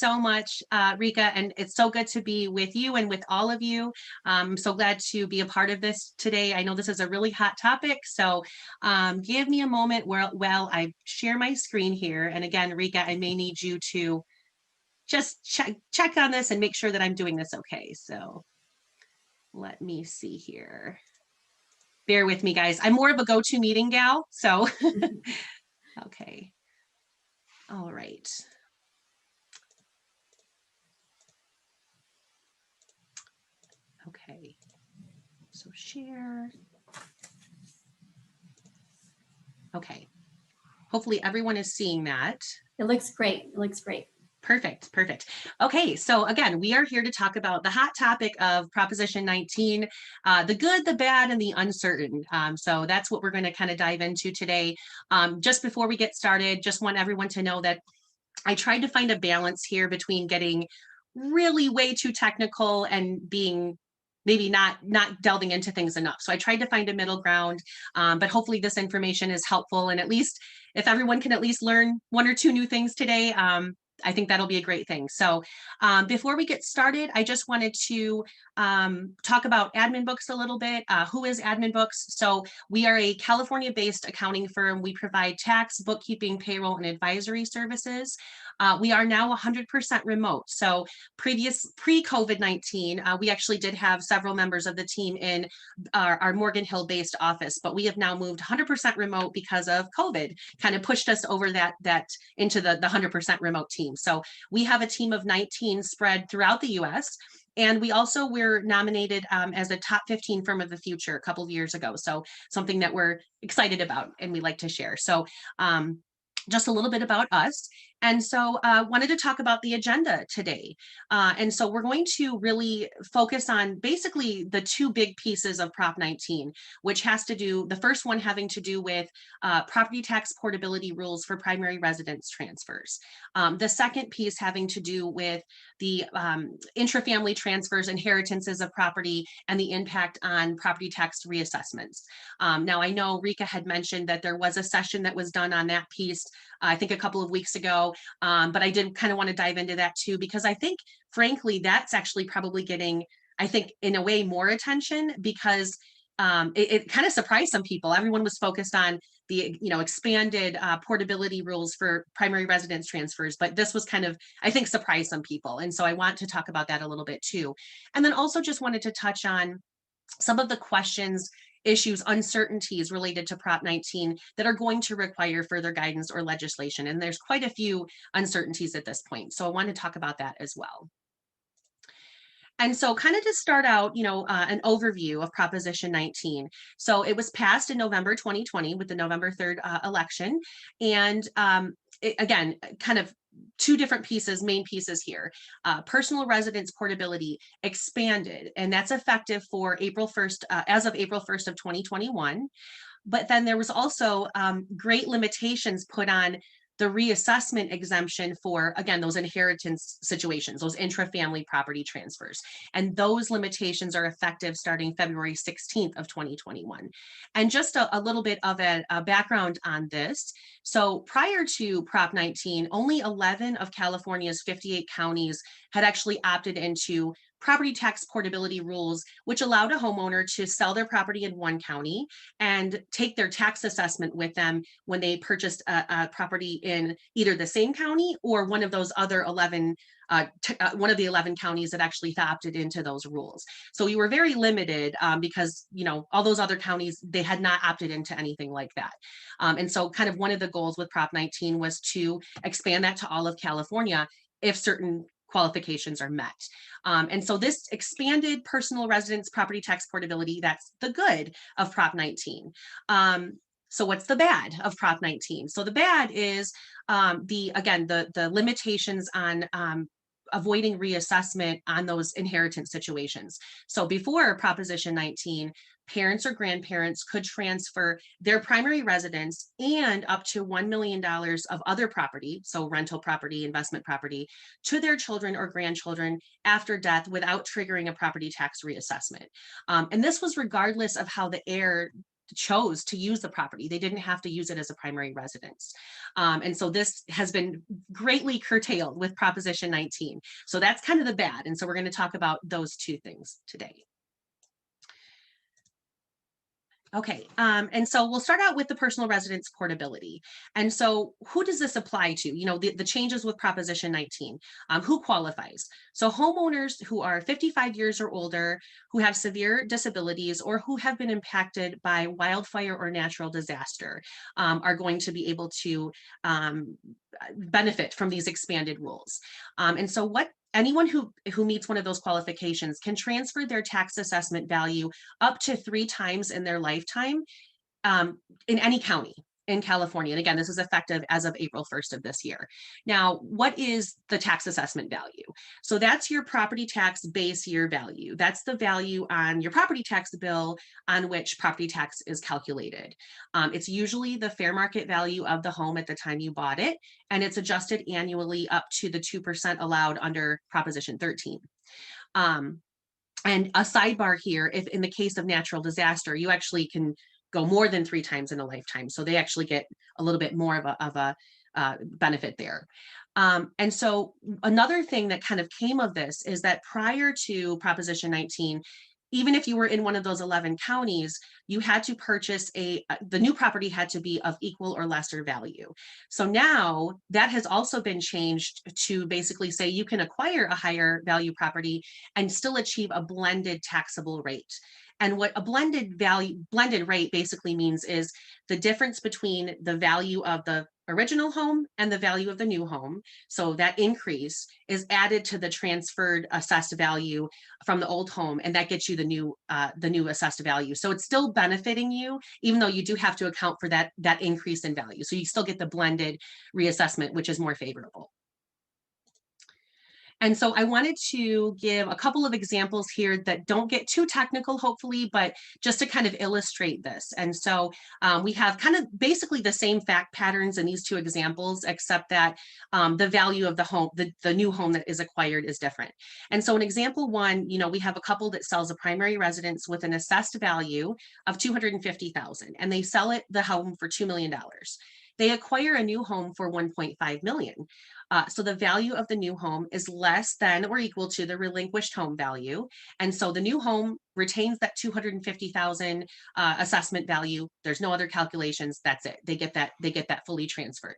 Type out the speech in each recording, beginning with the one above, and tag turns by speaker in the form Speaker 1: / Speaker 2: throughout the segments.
Speaker 1: so much, Rika, and it's so good to be with you and with all of you. I'm so glad to be a part of this today. I know this is a really hot topic, so give me a moment while I share my screen here. And again, Rika, I may need you to just check on this and make sure that I'm doing this okay. So let me see here. Bear with me, guys. I'm more of a go-to meeting gal, so okay. All right. Okay, so share. Okay, hopefully everyone is seeing that.
Speaker 2: It looks great. It looks great.
Speaker 1: Perfect, perfect. Okay, so again, we are here to talk about the hot topic of Proposition 19, the good, the bad, and the uncertain. So that's what we're going to kind of dive into today. Just before we get started, just want everyone to know that I tried to find a balance here between getting really way too technical and being maybe not delving into things enough. So I tried to find a middle ground, but hopefully this information is helpful. And at least if everyone can at least learn one or two new things today, I think that'll be a great thing. So before we get started, I just wanted to talk about Admin Books a little bit. Who is Admin Books? So we are a California-based accounting firm. We provide tax, bookkeeping, payroll, and advisory services. We are now 100% remote. So pre-COVID-19, we actually did have several members of the team in our Morgan Hill-based office, but we have now moved 100% remote because of COVID. Kind of pushed us over that into the 100% remote team. So we have a team of 19 spread throughout the U.S. And we also were nominated as a top 15 firm of the future a couple of years ago. So something that we're excited about and we like to share. So just a little bit about us. And so wanted to talk about the agenda today. And so we're going to really focus on basically the two big pieces of Prop 19, which has to do, the first one having to do with property tax portability rules for primary residence transfers. The second piece having to do with the intrafamily transfers, inheritances of property, and the impact on property tax reassessments. Now, I know Rika had mentioned that there was a session that was done on that piece, I think a couple of weeks ago, but I did kind of want to dive into that too, because I think, frankly, that's actually probably getting, I think, in a way, more attention because it kind of surprised some people. Everyone was focused on the expanded portability rules for primary residence transfers, but this was kind of, I think, surprised some people. And so I want to talk about that a little bit too. And then also just wanted to touch on some of the questions, issues, uncertainties related to Prop 19 that are going to require further guidance or legislation. And there's quite a few uncertainties at this point. So I want to talk about that as well. And so kind of to start out, an overview of Proposition 19. So it was passed in November 2020 with the November 3rd election. And again, kind of two different pieces, main pieces here. Personal residence portability expanded, and that's effective for April 1st, as of April 1st of 2021. But then there was also great limitations put on the reassessment exemption for, again, those inheritance situations, those intra-family property transfers. And those limitations are effective starting February 16th of 2021. And just a little bit of a background on this. So prior to Prop 19, only 11 of California's 58 counties had actually opted into property tax portability rules, which allowed a homeowner to sell their property in one county and take their tax assessment with them when they purchased a property in either the same county or one of those other 11 one of the 11 counties that actually opted into those rules. So we were very limited because, all those other counties, they had not opted into anything like that. And so kind of one of the goals with Prop 19 was to expand that to all of California if certain qualifications are met. And so this expanded personal residence property tax portability, that's the good of Prop 19. So what's the bad of Prop 19? So the bad is the limitations on avoiding reassessment on those inheritance situations. So before Proposition 19, parents or grandparents could transfer their primary residence and up to $1 million of other property, so rental property, investment property, to their children or grandchildren after death without triggering a property tax reassessment. And this was regardless of how the heir chose to use the property. They didn't have to use it as a primary residence. And so this has been greatly curtailed with Proposition 19. So that's kind of the bad. And so we're going to talk about those two things today. Okay, and so we'll start out with the personal residence portability. And so who does this apply to? You know, the changes with Proposition 19, who qualifies? So homeowners who are 55 years or older, who have severe disabilities, or who have been impacted by wildfire or natural disaster are going to be able to benefit from these expanded rules. And so anyone who meets one of those qualifications can transfer their tax assessment value up to 3 times in their lifetime in any county in California. And again, this is effective as of April 1st of this year. Now, what is the tax assessment value? So that's your property tax base year value. That's the value on your property tax bill on which property tax is calculated. It's usually the fair market value of the home at the time you bought it, and it's adjusted annually up to the 2% allowed under Proposition 13. And a sidebar here, if in the case of natural disaster, you actually can go more than 3 times in a lifetime. So they actually get a little bit more of a benefit there. And so another thing that kind of came of this is that prior to Proposition 19, even if you were in one of those 11 counties, you had to purchase the new property had to be of equal or lesser value. So now that has also been changed to basically say you can acquire a higher value property and still achieve a blended taxable rate. And what a blended rate basically means is the difference between the value of the original home and the value of the new home. So that increase is added to the transferred assessed value from the old home, and that gets you the new assessed value. So it's still benefiting you, even though you do have to account for that increase in value. So you still get the blended reassessment, which is more favorable. And so I wanted to give a couple of examples here that don't get too technical, hopefully, but just to kind of illustrate this. And so we have kind of basically the same fact patterns in these two examples, except that the value of the home, the new home that is acquired is different. And so in example 1, you know, we have a couple that sells a primary residence with an assessed value of $250,000, and they sell the home for $2 million. They acquire a new home for $1.5 million. So the value of the new home is less than or equal to the relinquished home value. And so the new home retains that $250,000 assessment value. There's no other calculations. That's it. They get that fully transferred.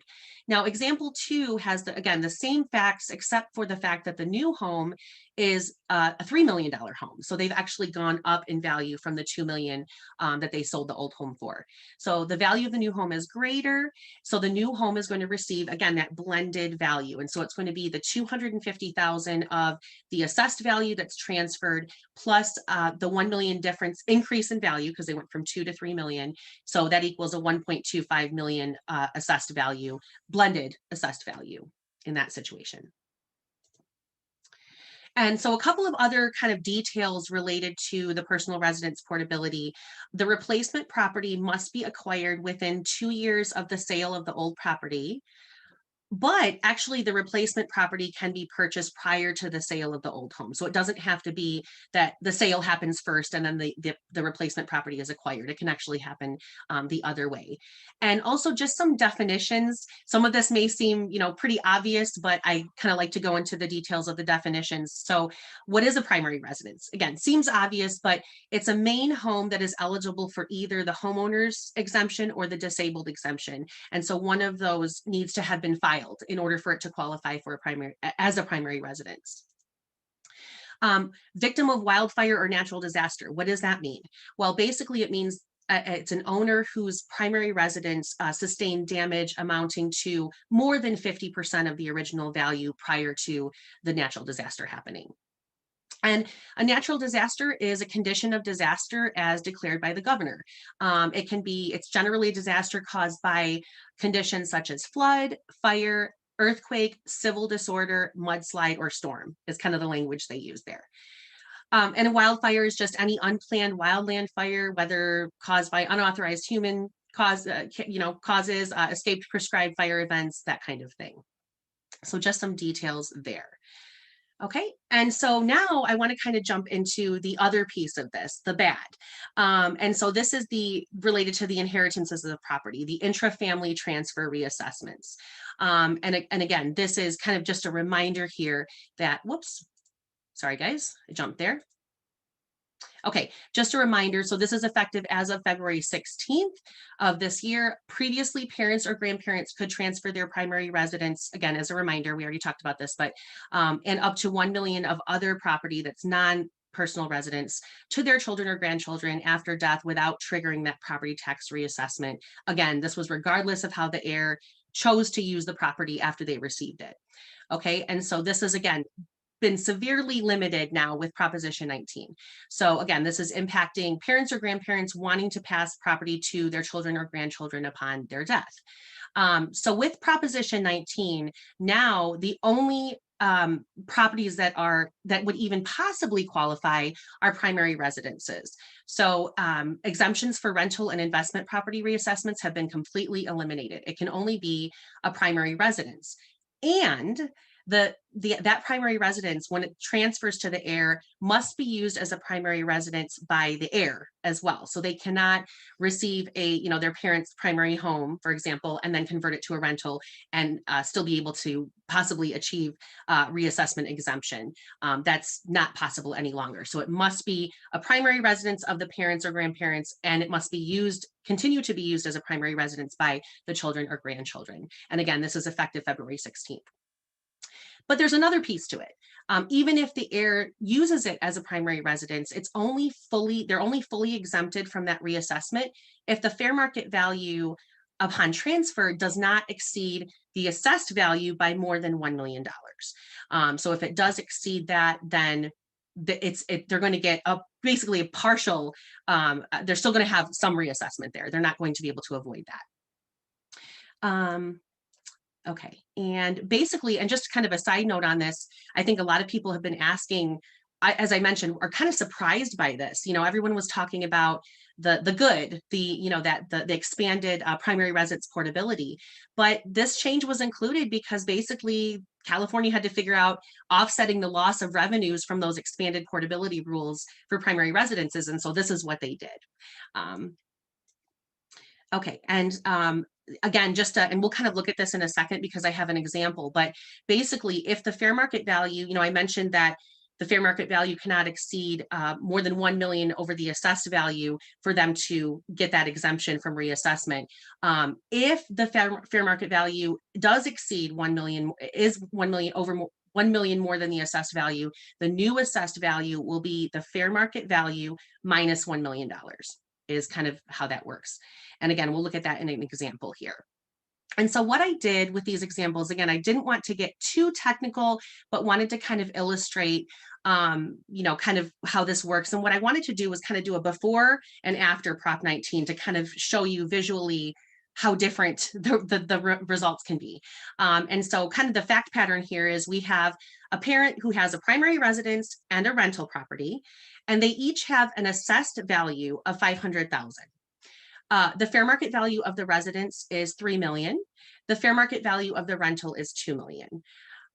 Speaker 1: Now, example 2 has again the same facts, except for the fact that the new home is a $3 million home. So they've actually gone up in value from the $2 million that they sold the old home for. So the value of the new home is greater. So the new home is going to receive, again, that blended value. And so it's going to be the $250,000 of the assessed value that's transferred plus the 1 million difference increase in value, because they went from 2 to 3 million. So that equals a 1.25 million assessed value, blended assessed value in that situation. And so a couple of other kind of details related to the personal residence portability. The replacement property must be acquired within 2 years of the sale of the old property. But actually, the replacement property can be purchased prior to the sale of the old home. So it doesn't have to be that the sale happens first and then the replacement property is acquired. It can actually happen the other way. And also just some definitions. Some of this may seem, you know, pretty obvious, but I kind of like to go into the details of the definitions. So what is a primary residence? Again, seems obvious, but it's a main home that is eligible for either the homeowner's exemption or the disabled exemption. And so one of those needs to have been filed in order for it to qualify for as a primary residence. Victim of wildfire or natural disaster. What does that mean? Well, basically it means it's an owner whose primary residence sustained damage amounting to more than 50% of the original value prior to the natural disaster happening. And a natural disaster is a condition of disaster as declared by the governor. It's generally a disaster caused by conditions such as flood, fire, earthquake, civil disorder, mudslide, or storm is kind of the language they use there. And a wildfire is just any unplanned wildland fire, whether caused by unauthorized human causes, escaped prescribed fire events, that kind of thing. So just some details there. Okay, and so now I want to kind of jump into the other piece of this, the bad. And so this is the related to the inheritances of the property, the intra-family transfer reassessments. And again, this is kind of just a reminder here that, whoops, sorry guys, I jumped there. Okay, just a reminder, so this is effective as of February 16th of this year. Previously, parents or grandparents could transfer their primary residence, again, as a reminder, we already talked about this, but and up to 1 million of other property that's non-personal residence to their children or grandchildren after death without triggering that property tax reassessment. Again, this was regardless of how the heir chose to use the property after they received it. Okay, and so this is, again, been severely limited now with Proposition 19. So again, this is impacting parents or grandparents wanting to pass property to their children or grandchildren upon their death. So with Proposition 19, now the only properties that would even possibly qualify are primary residences. So exemptions for rental and investment property reassessments have been completely eliminated. It can only be a primary residence. And that primary residence, when it transfers to the heir, must be used as a primary residence by the heir as well. So they cannot receive their parents' primary home, for example, and then convert it to a rental and still be able to possibly achieve reassessment exemption. That's not possible any longer. So it must be a primary residence of the parents or grandparents, and it must be continue to be used as a primary residence by the children or grandchildren. And again, this is effective February 16th. But there's another piece to it. Even if the heir uses it as a primary residence, they're only fully exempted from that reassessment if the fair market value upon transfer does not exceed the assessed value by more than $1 million. So if it does exceed that, then they're going to get basically a partial, they're still going to have some reassessment there. They're not going to be able to avoid that. Okay, and basically, and just kind of a side note on this, I think a lot of people have been asking, as I mentioned, are kind of surprised by this. Everyone was talking about the good, the expanded primary residence portability, but this change was included because basically California had to figure out offsetting the loss of revenues from those expanded portability rules for primary residences, and so this is what they did. Okay, and again, and we'll kind of look at this in a second because I have an example, but basically if the fair market value, I mentioned that the fair market value cannot exceed more than 1 million over the assessed value for them to get that exemption from reassessment. If the fair market value does exceed 1 million, is 1 million over 1 million more than the assessed value, the new assessed value will be the fair market value minus $1 million is kind of how that works. And again, we'll look at that in an example here. And so what I did with these examples, again, I didn't want to get too technical, but wanted to kind of illustrate, kind of how this works. And what I wanted to do was kind of do a before and after Prop 19 to kind of show you visually how different the results can be. And so kind of the fact pattern here is we have a parent who has a primary residence and a rental property, and they each have an assessed value of 500,000. The fair market value of the residence is 3 million. The fair market value of the rental is 2 million.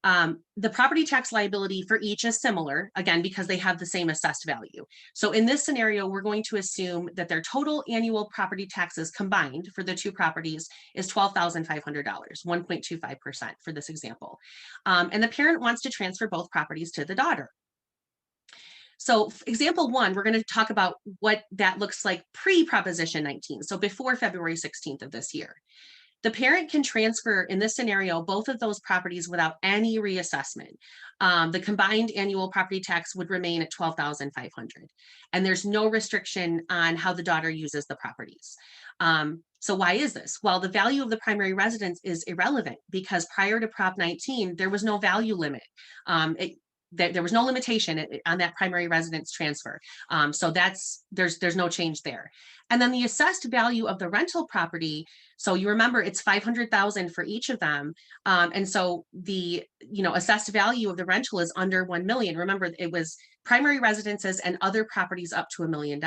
Speaker 1: The property tax liability for each is similar, again, because they have the same assessed value. So in this scenario, we're going to assume that their total annual property taxes combined for the two properties is $12,500, 1.25% for this example. And the parent wants to transfer both properties to the daughter. So example one, we're going to talk about what that looks like pre-Proposition 19, so before February 16th of this year. The parent can transfer, in this scenario, both of those properties without any reassessment. The combined annual property tax would remain at $12,500. And there's no restriction on how the daughter uses the properties. So why is this? Well, the value of the primary residence is irrelevant because prior to Prop 19, there was no value limit. There was no limitation on that primary residence transfer. So there's no change there. And then the assessed value of the rental property, so you remember it's 500,000 for each of them. And so the assessed value of the rental is under 1 million. Remember, it was primary residences and other properties up to $1 million.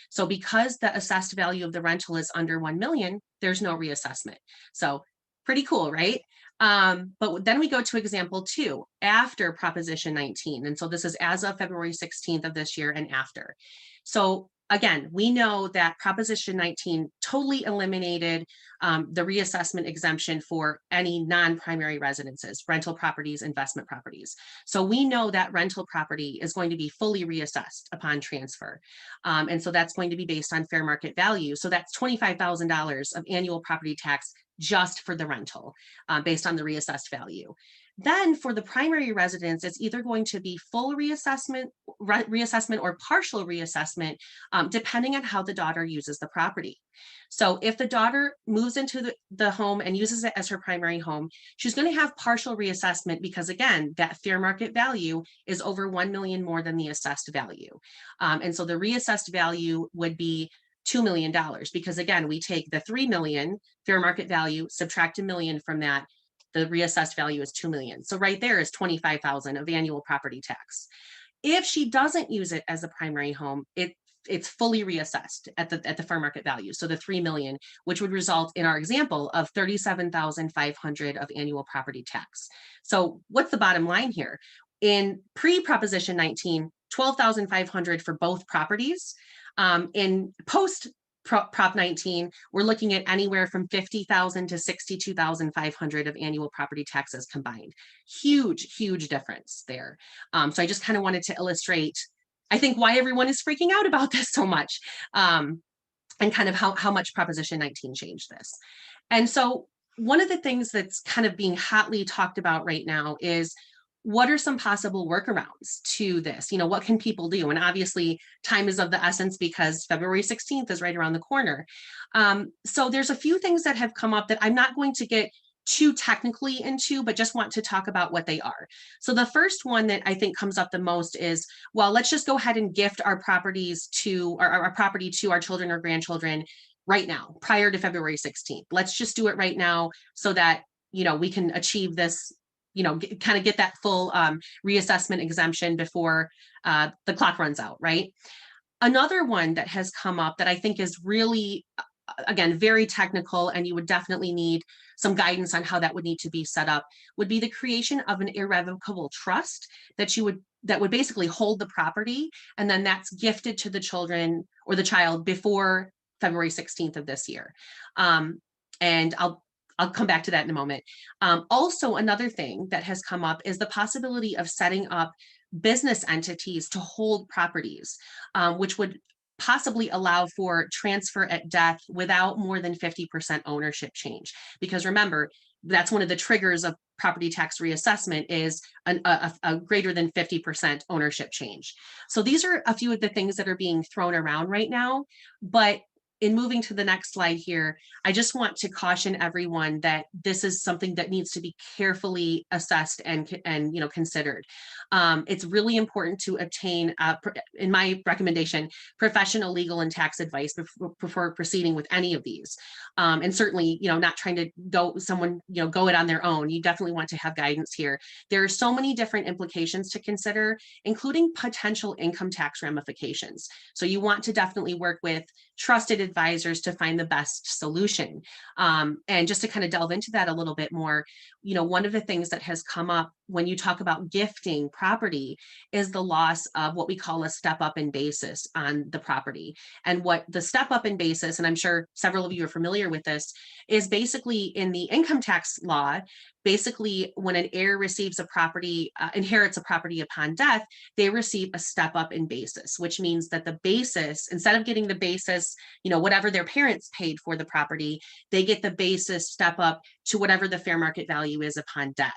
Speaker 1: So because the assessed value of the rental is under 1 million, there's no reassessment. So pretty cool, right? But then we go to example 2 after Proposition 19. And so this is as of February 16th of this year and after. So again, we know that Proposition 19 totally eliminated the reassessment exemption for any non-primary residences, rental properties, investment properties. So we know that rental property is going to be fully reassessed upon transfer. And so that's going to be based on fair market value. So that's $25,000 of annual property tax just for the rental, based on the reassessed value. Then for the primary residence, it's either going to be full reassessment or partial reassessment, depending on how the daughter uses the property. So if the daughter moves into the home and uses it as her primary home, she's going to have partial reassessment because, again, that fair market value is over 1 million more than the assessed value. And so the reassessed value would be $2 million because, again, we take the 3 million fair market value, subtract a million from that, the reassessed value is 2 million. So right there is 25,000 of annual property tax. If she doesn't use it as a primary home, it's fully reassessed at the fair market value. So the 3 million, which would result in our example of 37,500 of annual property tax. So what's the bottom line here? In pre-Proposition 19, 12,500 for both properties. In post Prop 19, we're looking at anywhere from 50,000 to 62,500 of annual property taxes combined. Huge difference there. So I just kind of wanted to illustrate, I think, why everyone is freaking out about this so much, and kind of how much Proposition 19 changed this. And so one of the things that's kind of being hotly talked about right now is, what are some possible workarounds to this? You know, what can people do? And obviously time is of the essence because February 16th is right around the corner. So there's a few things that have come up that I'm not going to get too technically into, but just want to talk about what they are. So the first one that I think comes up the most is, well, let's just go ahead and gift our properties to our property to our children or grandchildren right now, prior to February 16th. Let's just do it right now so that, you know, we can achieve this, you know, kind of get that full reassessment exemption before the clock runs out, right? Another one that has come up that I think is really, again, very technical, and you would definitely need some guidance on how that would need to be set up, would be the creation of an irrevocable trust that would basically hold the property, and then that's gifted to the children or the child before February 16th of this year. And I'll come back to that in a moment. Also, another thing that has come up is the possibility of setting up business entities to hold properties, which would possibly allow for transfer at death without more than 50% ownership change. Because remember, that's one of the triggers of property tax reassessment is a greater than 50% ownership change. So these are a few of the things that are being thrown around right now, but in moving to the next slide here, I just want to caution everyone that this is something that needs to be carefully assessed and you know, considered. It's really important to obtain, in my recommendation, professional legal and tax advice before proceeding with any of these. And certainly, you know, not trying to go it on their own. You definitely want to have guidance here. There are so many different implications to consider, including potential income tax ramifications. So you want to definitely work with trusted advisors to find the best solution. And just to kind of delve into that a little bit more, you know, one of the things that has come up when you talk about gifting property is the loss of what we call a step up in basis on the property. And what the step up in basis, and I'm sure several of you are familiar with this, is basically in the income tax law. Basically, when an heir receives a property, inherits a property upon death, they receive a step up in basis, which means that the basis, instead of getting the basis, you know, whatever their parents paid for the property, they get the basis step up to whatever the fair market value is upon death.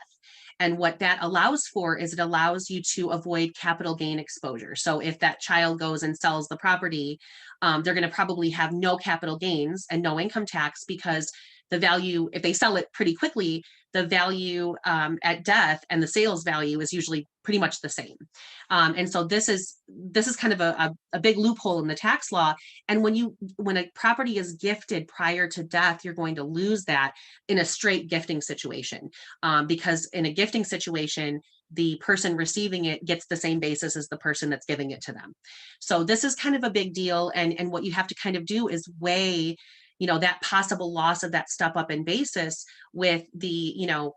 Speaker 1: And what that allows for is it allows you to avoid capital gain exposure. So if that child goes and sells the property, they're going to probably have no capital gains and no income tax, because the value, if they sell it pretty quickly, the value at death and the sales value is usually pretty much the same. And so this is kind of a big loophole in the tax law. And when a property is gifted prior to death, you're going to lose that in a straight gifting situation, because in a gifting situation, the person receiving it gets the same basis as the person that's giving it to them. So this is kind of a big deal. And what you have to kind of do is weigh, you know, that possible loss of that step up in basis with the, you know,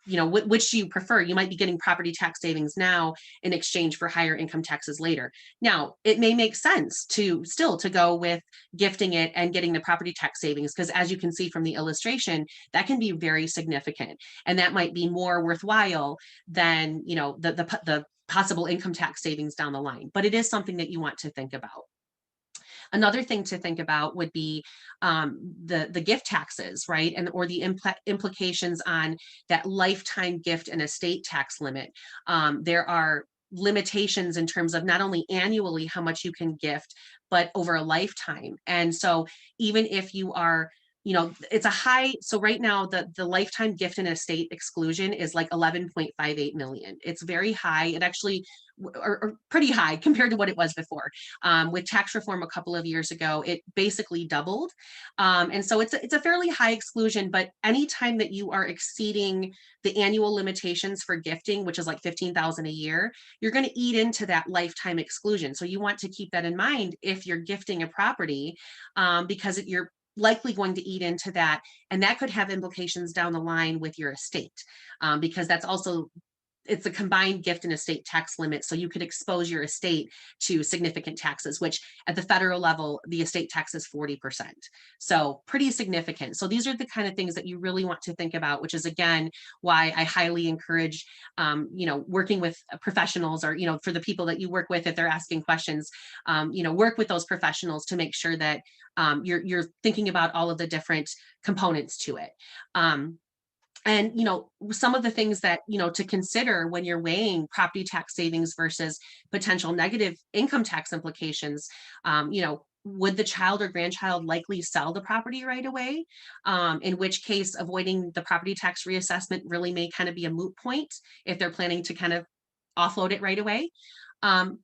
Speaker 1: which do you prefer? You might be getting property tax savings now in exchange for higher income taxes later. Now, it may make sense to go with gifting it and getting the property tax savings, because as you can see from the illustration, that can be very significant, and that might be more worthwhile than, the possible income tax savings down the line. But it is something that you want to think about. Another thing to think about would be the gift taxes, right? And or the implications on that lifetime gift and estate tax limit. There are limitations in terms of not only annually how much you can gift, but over a lifetime. And so even if you are, it's a high, so right now the lifetime gift and estate exclusion is like 11.58 million. It's very high. It actually, or pretty high compared to what it was before. With tax reform a couple of years ago, it basically doubled. And so it's a fairly high exclusion, but anytime that you are exceeding the annual limitations for gifting, which is like 15,000 a year, you're going to eat into that lifetime exclusion. So you want to keep that in mind if you're gifting a property, because you're likely going to eat into that, and that could have implications down the line with your estate, because that's also, it's a combined gift and estate tax limit. So you could expose your estate to significant taxes, which at the federal level, the estate tax is 40%. So pretty significant. So these are the kind of things that you really want to think about, which is again, why I highly encourage, working with professionals, or, for the people that you work with, if they're asking questions, work with those professionals to make sure that you're thinking about all of the different components to it. And, some of the things that, to consider when you're weighing property tax savings versus potential negative income tax implications, would the child or grandchild likely sell the property right away? In which case, avoiding the property tax reassessment really may kind of be a moot point if they're planning to kind of offload it right away.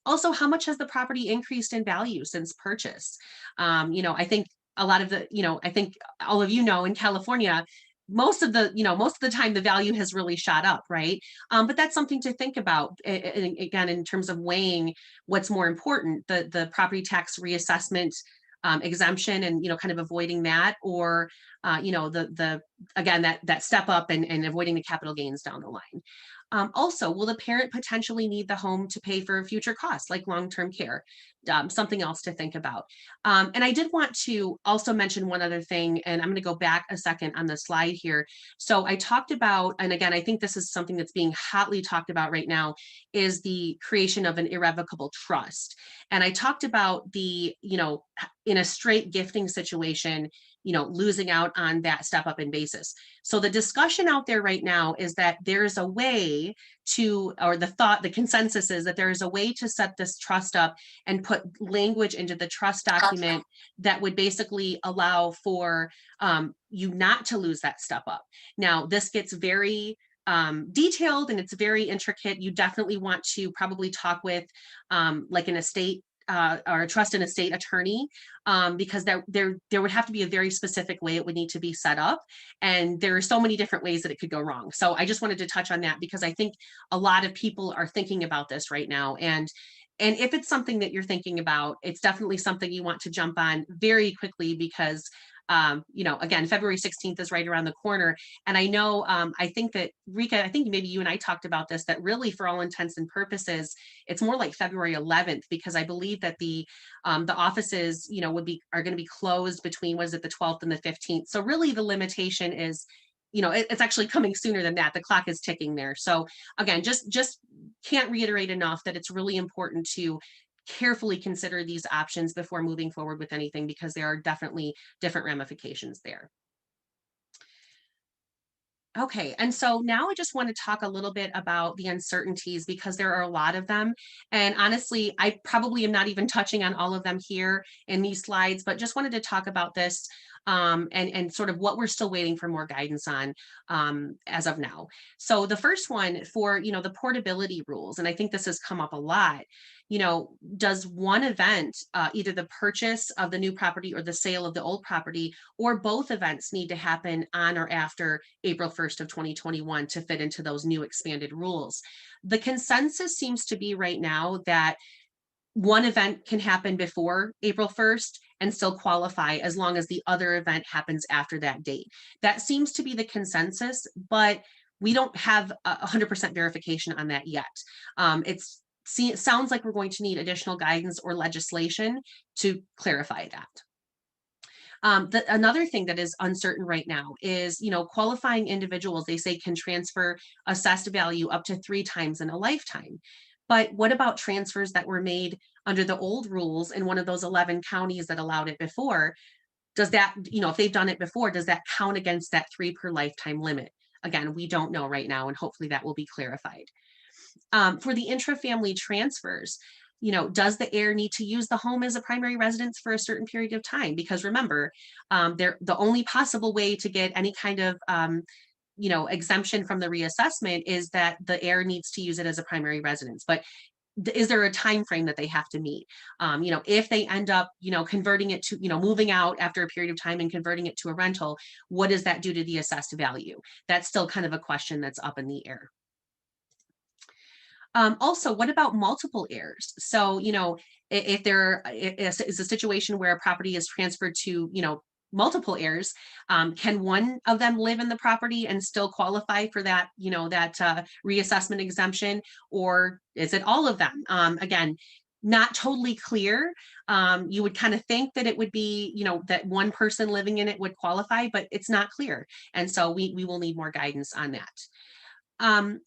Speaker 1: Also, how much has the property increased in value since purchase? I think a lot of the, I think all of in California, most of the time the value has really shot up, right? But that's something to think about, again, in terms of weighing what's more important, the property tax reassessment exemption, and kind of avoiding that, or the again, that step up and avoiding the capital gains down the line. Also, will the parent potentially need the home to pay for future costs like long-term care? Something else to think about. And I did want to also mention one other thing, and I'm going to go back a second on the slide here. So I talked about, and again, I think this is something that's being hotly talked about right now, is the creation of an irrevocable trust. And I talked about the, in a straight gifting situation, losing out on that step up in basis. So the discussion out there right now is that there's a way to, or the consensus is that there is a way to set this trust up and put language into the trust document that would basically allow for you not to lose that step up. Now, this gets very detailed and it's very intricate. You definitely want to probably talk with like an estate or a trust and estate attorney, because there would have to be a very specific way it would need to be set up. And there are so many different ways that it could go wrong. So I just wanted to touch on that, because I think a lot of people are thinking about this right now. And if it's something that you're thinking about, it's definitely something you want to jump on very quickly, because again, February 16th is right around the corner. And I know, I think that Rika, I think maybe you and I talked about this, that really for all intents and purposes, it's more like February 11th, because I believe that the offices, are going to be closed between, was it the 12th and the 15th? So really the limitation is, it's actually coming sooner than that. The clock is ticking there. So again, just can't reiterate enough that it's really important to carefully consider these options before moving forward with anything, because there are definitely different ramifications there. Okay, and so now I just want to talk a little bit about the uncertainties, because there are a lot of them. And honestly, I probably am not even touching on all of them here in these slides, but just wanted to talk about this and sort of what we're still waiting for more guidance on as of now. So the first one for, the portability rules, and I think this has come up a lot. Does one event, either the purchase of the new property or the sale of the old property, or both events, need to happen on or after April 1st of 2021 to fit into those new expanded rules? The consensus seems to be right now that one event can happen before April 1st and still qualify, as long as the other event happens after that date. That seems to be the consensus, but we don't have 100% verification on that yet. It sounds like we're going to need additional guidance or legislation to clarify that. Another thing that is uncertain right now is, qualifying individuals, they say, can transfer assessed value up to 3 times in a lifetime. But what about transfers that were made under the old rules in one of those 11 counties that allowed it before? Does that, if they've done it before, does that count against that 3 per lifetime limit? Again, we don't know right now, and hopefully that will be clarified. For the intra-family transfers, does the heir need to use the home as a primary residence for a certain period of time? Because remember, the only possible way to get any kind of exemption from the reassessment is that the heir needs to use it as a primary residence. But is there a time frame that they have to meet? If they end up, converting it to, moving out after a period of time and converting it to a rental, what does that do to the assessed value? That's still kind of a question that's up in the air. Also, what about multiple heirs? So, if there is a situation where a property is transferred to, multiple heirs, can one of them live in the property and still qualify for that, reassessment exemption, or is it all of them? Again, not totally clear. You would kind of think that it would be, that one person living in it would qualify, but it's not clear. And so we will need more guidance on that.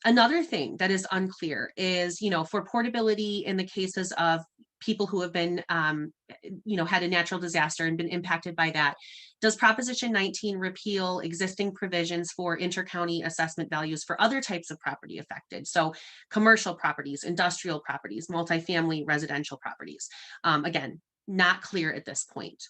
Speaker 1: Another thing that is unclear is, for portability in the cases of people who have been, had a natural disaster and been impacted by that, does Proposition 19 repeal existing provisions for intercounty assessment values for other types of property affected? So commercial properties, industrial properties, multifamily residential properties. Again, not clear at this point.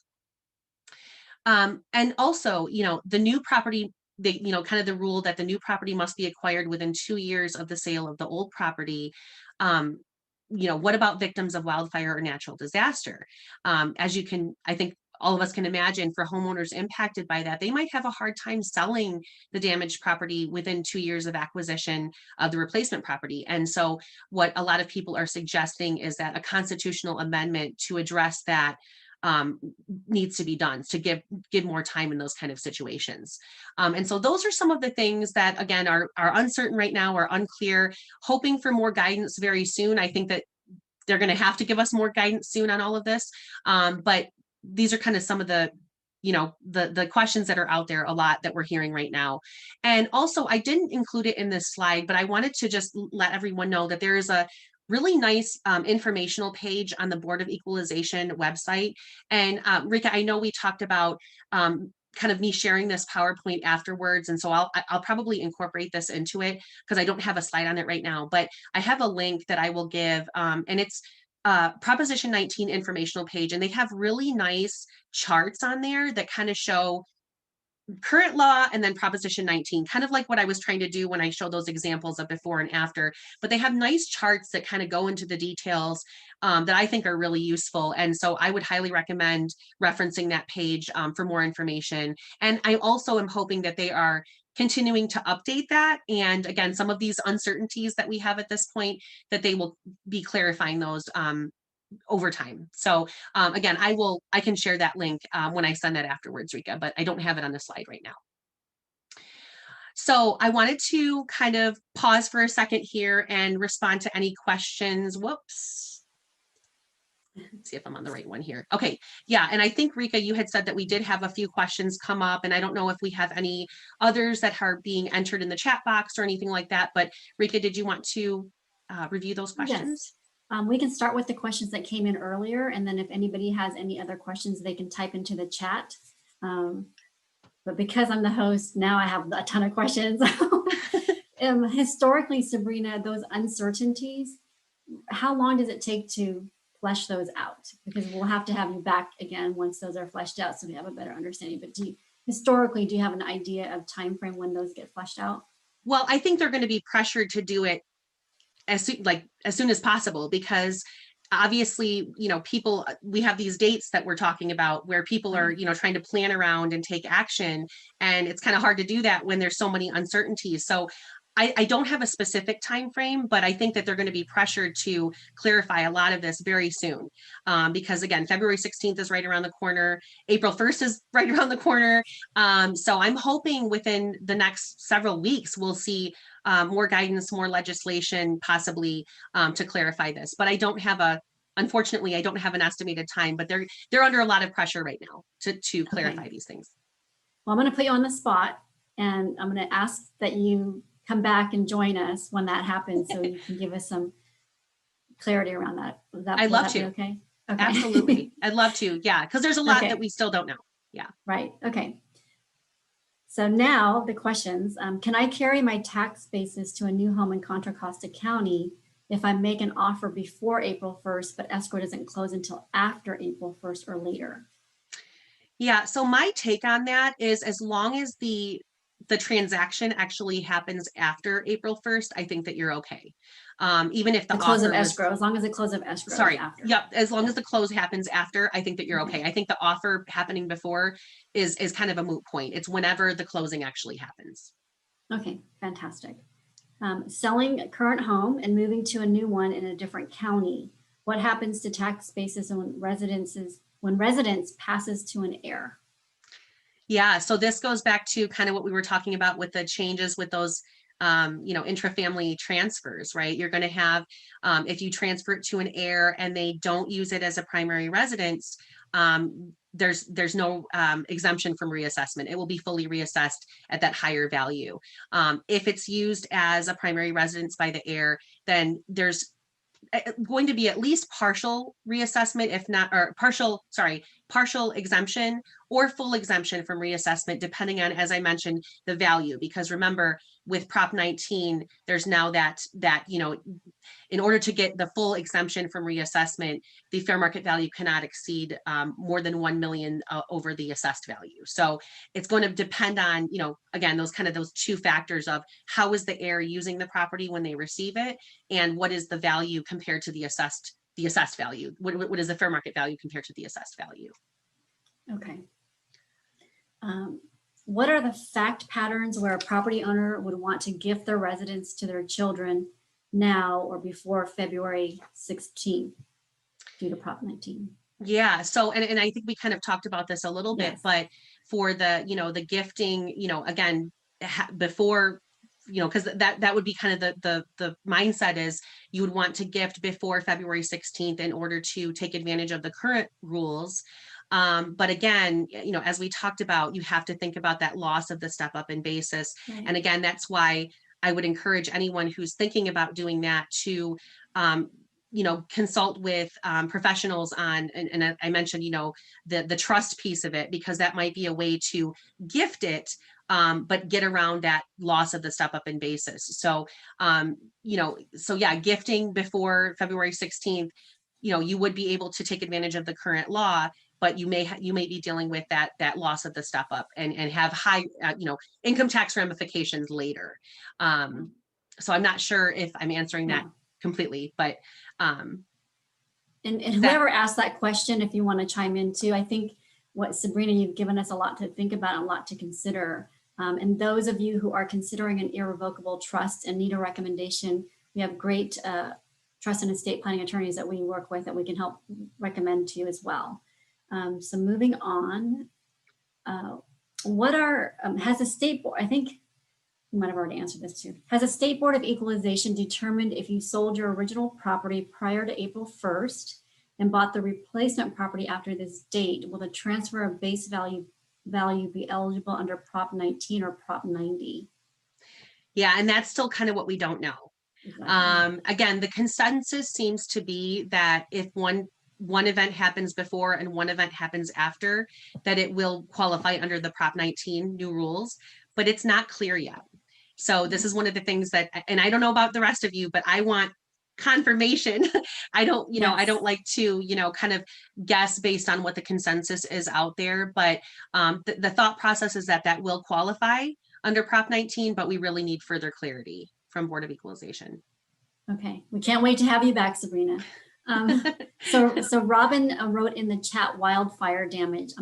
Speaker 1: And also, the new property, kind of the rule that the new property must be acquired within 2 years of the sale of the old property. What about victims of wildfire or natural disaster? As you can, I think all of us can imagine, for homeowners impacted by that, they might have a hard time selling the damaged property within 2 years of acquisition of the replacement property. And so what a lot of people are suggesting is that a constitutional amendment to address that needs to be done to give more time in those kind of situations. And so those are some of the things that, again, are uncertain right now, or unclear, hoping for more guidance very soon. I think that they're going to have to give us more guidance soon on all of this. But these are kind of some of the the questions that are out there a lot that we're hearing right now. And also, I didn't include it in this slide, but I wanted to just let everyone know that there is a really nice informational page on the Board of Equalization website. And Rika, I know we talked about kind of me sharing this PowerPoint afterwards. And so I'll probably incorporate this into it because I don't have a slide on it right now, but I have a link that I will give, and it's Proposition 19 informational page. And they have really nice charts on there that kind of show current law and then Proposition 19, kind of like what I was trying to do when I showed those examples of before and after. But they have nice charts that kind of go into the details that I think are really useful. And so I would highly recommend referencing that page for more information. And I also am hoping that they are continuing to update that. And again, some of these uncertainties that we have at this point, that they will be clarifying those over time. So again, I can share that link when I send that afterwards, Rika, but I don't have it on the slide right now. So I wanted to kind of pause for a second here and respond to any questions. Whoops. Let's see if I'm on the right one here. Okay, yeah, and I think, Rika, you had said that we did have a few questions come up, and I don't know if we have any others that are being entered in the chat box or anything like that, but Rika, did you want to review those questions?
Speaker 2: Yes. We can start with the questions that came in earlier, and then if anybody has any other questions, they can type into the chat. But because I'm the host, now I have a ton of questions. Historically, Sabrina, those uncertainties, how long does it take to flesh those out? Because we'll have to have you back again once those are fleshed out so we have a better understanding. But historically, do you have an idea of time frame when those get fleshed out?
Speaker 1: Well, I think they're going to be pressured to do it as soon as possible, because obviously, people, we have these dates that we're talking about where people are, trying to plan around and take action. And it's kind of hard to do that when there's so many uncertainties. So I don't have a specific time frame, but I think that they're going to be pressured to clarify a lot of this very soon. Because again, February 16th is right around the corner. April 1st is right around the corner. So I'm hoping within the next several weeks, we'll see more guidance, more legislation, possibly to clarify this. But unfortunately, I don't have an estimated time, but they're under a lot of pressure right now to clarify these things.
Speaker 2: Well, I'm going to put you on the spot, and I'm going to ask that you come back and join us when that happens, so you can give us some clarity around that.
Speaker 1: I'd love to.
Speaker 2: Okay.
Speaker 1: Absolutely. I'd love to. Yeah. Because there's a lot
Speaker 2: Okay.
Speaker 1: that we still don't know. Yeah.
Speaker 2: Right. Okay. So now the questions, can I carry my tax basis to a new home in Contra Costa County if I make an offer before April 1st, but escrow doesn't close until after April 1st or later?
Speaker 1: Yeah. So my take on that is, as long as the transaction actually happens after April 1st, I think that you're okay. Even if the
Speaker 2: close of
Speaker 1: offer was,
Speaker 2: escrow, as long as the close of escrow is
Speaker 1: sorry,
Speaker 2: after.
Speaker 1: yep, as long as the close happens after, I think that you're
Speaker 2: Okay.
Speaker 1: okay. I think the offer happening before is kind of a moot point. It's whenever the closing actually happens.
Speaker 2: Okay, fantastic. Selling a current home and moving to a new one in a different county. What happens to tax basis when residence passes to an heir?
Speaker 1: Yeah, so this goes back to kind of what we were talking about with the changes with those intra-family transfers, right? You're going to have, if you transfer it to an heir and they don't use it as a primary residence, there's no exemption from reassessment. It will be fully reassessed at that higher value. If it's used as a primary residence by the heir, then there's going to be at least partial reassessment, if not, or partial exemption or full exemption from reassessment, depending on, as I mentioned, the value. Because remember, with Prop 19, there's now that in order to get the full exemption from reassessment, the fair market value cannot exceed more than 1 million over the assessed value. So it's going to depend on, again, those two factors of how is the heir using the property when they receive it, and what is the value compared to the assessed value. What is the fair market value compared to the assessed value?
Speaker 2: Okay. What are the fact patterns where a property owner would want to gift their residence to their children now or before February 16th due to Prop 19?
Speaker 1: Yeah. So, and I think we kind of talked about this a little bit,
Speaker 2: Yes.
Speaker 1: but for the gifting, again, before, because that would be kind of the mindset is you would want to gift before February 16th in order to take advantage of the current rules. But again, as we talked about, you have to think about that loss of the step up in basis.
Speaker 2: Right.
Speaker 1: And again, that's why I would encourage anyone who's thinking about doing that to, consult with professionals on, and I mentioned, the trust piece of it, because that might be a way to gift it, but get around that loss of the step up in basis. So, yeah, gifting before February 16th, you would be able to take advantage of the current law, but you may be dealing with that loss of the step up and have high, income tax ramifications later. So I'm not sure if I'm answering that completely, but
Speaker 2: and whoever asked that question, if you want to chime in too, I think what Sabrina, you've given us a lot to think about and a lot to consider. And those of you who are considering an irrevocable trust and need a recommendation, we have great trust and estate planning attorneys that we work with that we can help recommend to you as well. So moving on, has the state board, I think you might have already answered this too. Has the State Board of Equalization determined if you sold your original property prior to April 1st and bought the replacement property after this date, will the transfer of base value be eligible under Prop 19 or Prop 90?
Speaker 1: Yeah, and that's still kind of what we don't know. Exactly. Again, the consensus seems to be that if one event happens before and one event happens after, that it will qualify under the Prop 19 new rules, but it's not clear yet. So this is one of the things that, and I don't know about the rest of you, but I want confirmation. I don't, I don't like to, kind of guess based on what the consensus is out there, but the thought process is that will qualify under Prop 19, but we really need further clarity from Board of Equalization.
Speaker 2: Okay, we can't wait to have you back, Sabrina. So Robin wrote in the chat wildfire damage.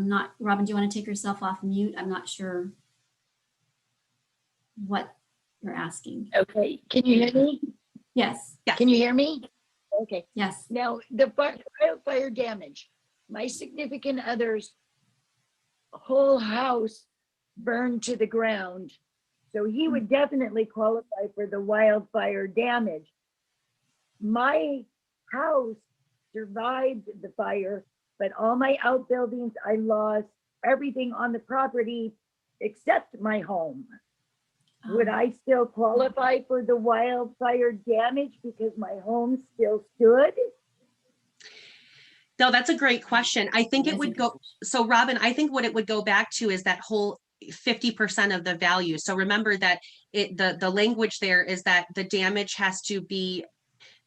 Speaker 2: Robin, do you want to take yourself off mute? I'm not sure what you're asking.
Speaker 3: Okay, can you hear me?
Speaker 2: Yes,
Speaker 1: Yes.
Speaker 3: Can you hear me? Okay,
Speaker 2: yes.
Speaker 3: now the wildfire damage, my significant other's whole house burned to the ground. So he would definitely qualify for the wildfire damage. My house survived the fire, but all my outbuildings, I lost everything on the property except my home. Would I still qualify for the wildfire damage because my home still stood?
Speaker 1: No, that's a great question. I think it
Speaker 2: That's a
Speaker 1: would
Speaker 2: good
Speaker 1: go,
Speaker 2: question.
Speaker 1: so Robin, I think what it would go back to is that whole 50% of the value. So remember that the language there is that the damage has to be,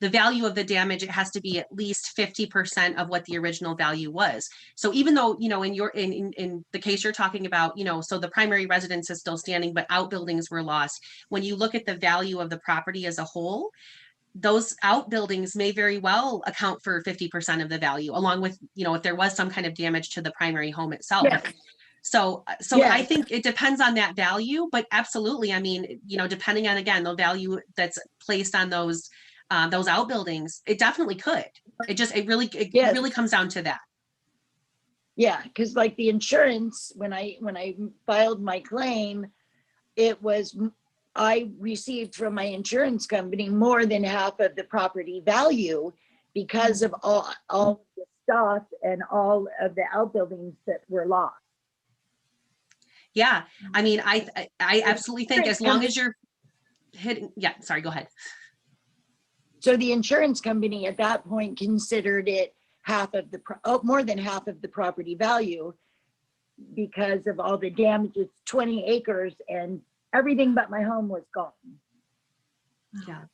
Speaker 1: the value of the damage, it has to be at least 50% of what the original value was. So even though, in the case you're talking about, so the primary residence is still standing, but outbuildings were lost. When you look at the value of the property as a whole, those outbuildings may very well account for 50% of the value, along with, if there was some kind of damage to the primary home itself.
Speaker 3: Yes.
Speaker 1: So
Speaker 3: Yes.
Speaker 1: I think it depends on that value, but absolutely, I mean, depending on, again, the value that's placed on those outbuildings, it definitely could. It
Speaker 3: Yes.
Speaker 1: really comes down to that.
Speaker 3: Yeah, because like the insurance, when I filed my claim, I received from my insurance company more than half of the property value because of all the stuff and all of the outbuildings that were lost.
Speaker 1: Yeah, I mean, I absolutely think as long as you're hitting, yeah, sorry, go ahead.
Speaker 3: So the insurance company at that point considered it more than half of the property value because of all the damage. It's 20 acres and everything but my home was gone.
Speaker 1: Yeah.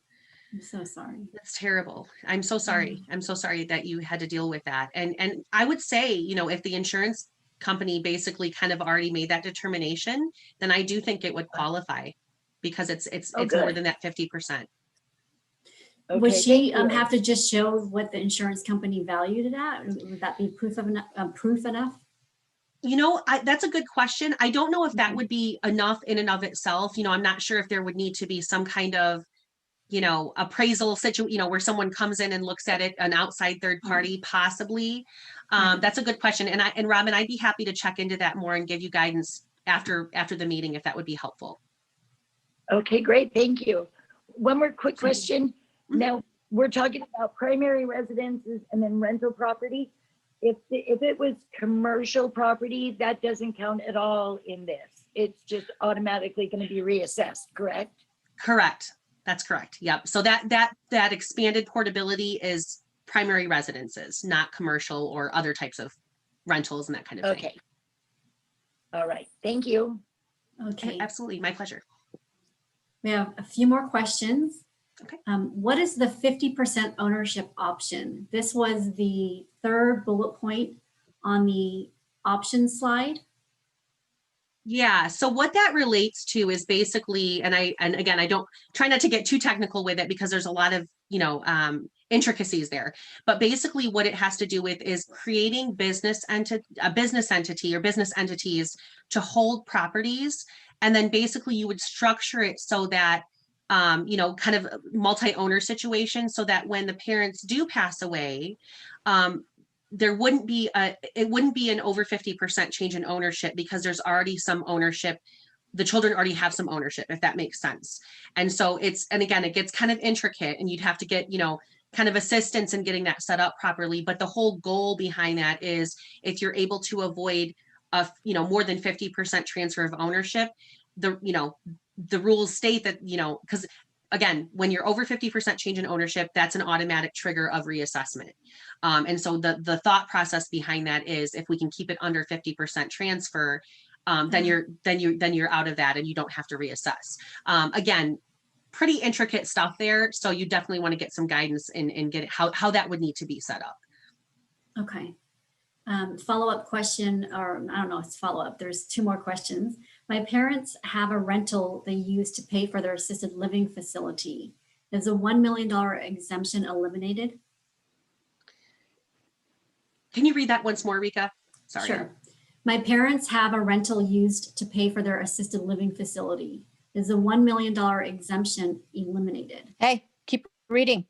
Speaker 2: I'm so sorry.
Speaker 1: That's terrible. I'm so sorry. I'm so sorry that you had to deal with that. And I would say, if the insurance company basically kind of already made that determination, then I do think it would qualify because it's more than that 50%.
Speaker 3: Okay,
Speaker 2: Would she
Speaker 3: thank you.
Speaker 2: have to just show what the insurance company valued it at? Would that be proof enough?
Speaker 1: That's a good question. I don't know if that would be enough in and of itself. I'm not sure if there would need to be some kind of appraisal situation, where someone comes in and looks at it, an outside third party, possibly. That's a good question. And Robin, I'd be happy to check into that more and give you guidance after the meeting, if that would be helpful.
Speaker 3: Okay, great. Thank you. One more quick question. Now, we're talking about primary residences and then rental property. If it was commercial property, that doesn't count at all in this. It's just automatically going to be reassessed, correct?
Speaker 1: Correct. That's correct. Yep. So that expanded portability is primary residences, not commercial or other types of rentals and that kind of thing.
Speaker 3: Okay. All right. Thank you.
Speaker 2: Okay.
Speaker 1: Absolutely. My pleasure.
Speaker 2: We have a few more questions.
Speaker 1: Okay.
Speaker 2: What is the 50% ownership option? This was the third bullet point on the option slide.
Speaker 1: Yeah. So what that relates to is basically, and again, I don't try not to get too technical with it because there's a lot of, intricacies there, but basically what it has to do with is creating a business entity or business entities to hold properties. And then basically you would structure it so that, kind of multi-owner situation so that when the parents do pass away, it wouldn't be an over 50% change in ownership because there's already some ownership. The children already have some ownership, if that makes sense. And so again, it gets kind of intricate and you'd have to get, kind of assistance in getting that set up properly. But the whole goal behind that is if you're able to avoid more than 50% transfer of ownership, the rules state that, because again, when you're over 50% change in ownership, that's an automatic trigger of reassessment. And so the thought process behind that is if we can keep it under 50% transfer, then you're out of that and you don't have to reassess. Again, pretty intricate stuff there. So you definitely want to get some guidance in get how that would need to be set up.
Speaker 2: Okay. Follow-up question, or I don't know, it's follow-up. There's two more questions. My parents have a rental they use to pay for their assisted living facility. Is a $1 million exemption eliminated?
Speaker 1: Can you read that once more, Rika? Sorry.
Speaker 2: Sure. My parents have a rental used to pay for their assisted living facility. is the $1 million exemption eliminated?
Speaker 4: Hey, keep reading.